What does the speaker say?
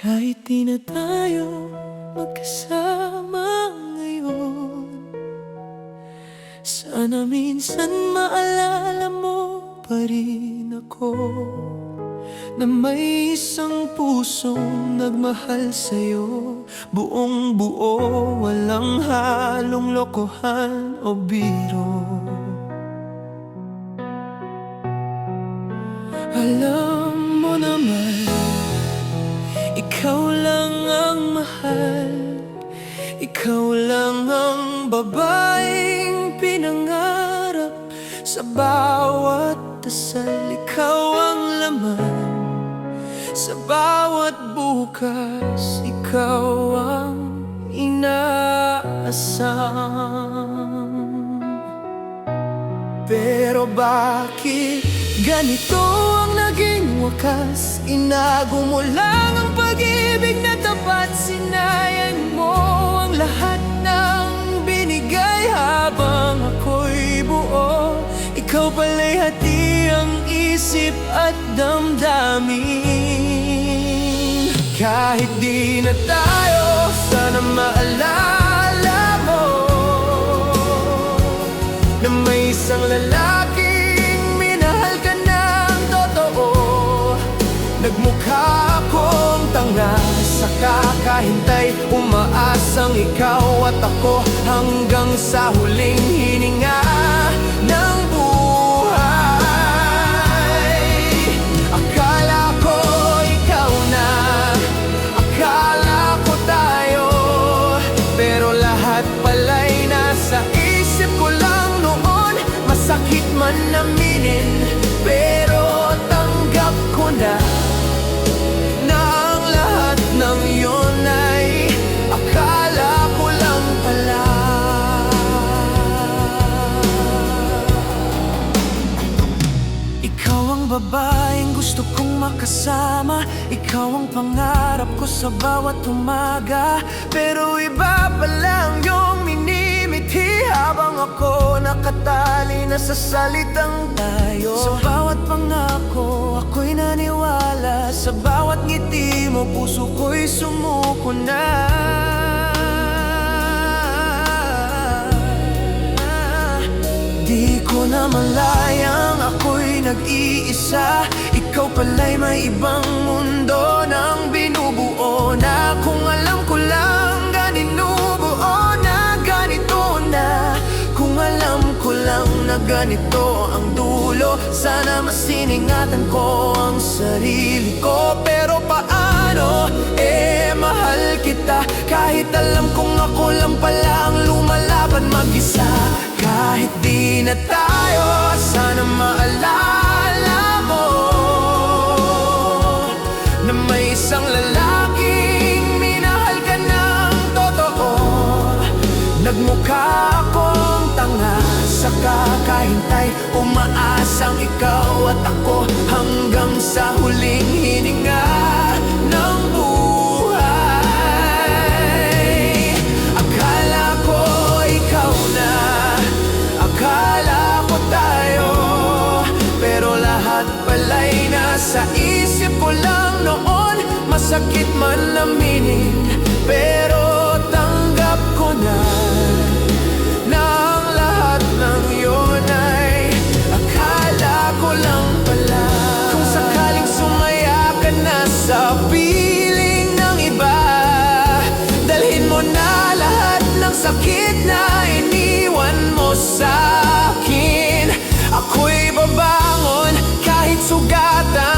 Kahit di na tayo magkasama ngayon, sana minsan maalala mo pa rin ako, na may isang pusong nagmahal sa'yo, buong buo, walang halong lokohan o biro. Alam mo naman, ikaw lang ang mahal, ikaw lang ang babaeng pinangarap. Sa bawat dasal, ikaw ang laman, sa bawat bukas, ikaw ang inaasam. Pero bakit ganito ang naging wakas? Inago mo lang ang pag-ibig na tapat, sinayang mo ang lahat ng binigay habang ako'y buo. Ikaw pala'y hati ang isip at damdamin. Kahit di na tayo, sana maalala mo na may isang lalaking minahal ka ng totoo. Nagmukha akong tanga sa kakahintay, umaasang ikaw at ako hanggang sa huling hininga ng buhay. Akala ko ikaw na, akala ko tayo, pero lahat pala'y nasa isip ko lang noon. Masakit man aminin, pero tanggap ko na ang lahat ng yun ay akala ko lang pala. Ikaw ang babaeng gusto kong makasama, ikaw ang pangarap ko sa bawat umaga. Pero iba pa lang yung minimithi habang ako nakatali na sa salitang tayo. Sa bawat pangako ako'y naniwala, sa bawat ngiti mo puso ko'y sumuko na. Di ko na malayang ako'y nag-iisa, ikaw pala'y may ibang mundo nang binubuo na. Kung alam ko lang ganinubuo na ganito na, kung alam ko lang na ganito ang dulo, sana masiningatan ko ang sarili ko. Pero paano, mahal kita, kahit alam kong ako lang pala ang lumalaban mag-isa. Kahit di na tayo, sana maalala mo na may isang lalaking minahal ka ng totoo. Nagmukha akong tanga sa kakahintay, umaasang ikaw at ako hanggang sa huling hininga ng buhay. Akala ko ikaw na, akala ko tayo, pero lahat pala'y nasa isip ko lang noon. Masakit man aminin, pero tanggap ko na ang lahat ng yun ay akala ko lang pala. Kung sakaling sumaya ka na sa piling ng iba, dalhin mo na lahat ng sakit na iniwan mo sa akin. Ako'y babangon kahit sugatan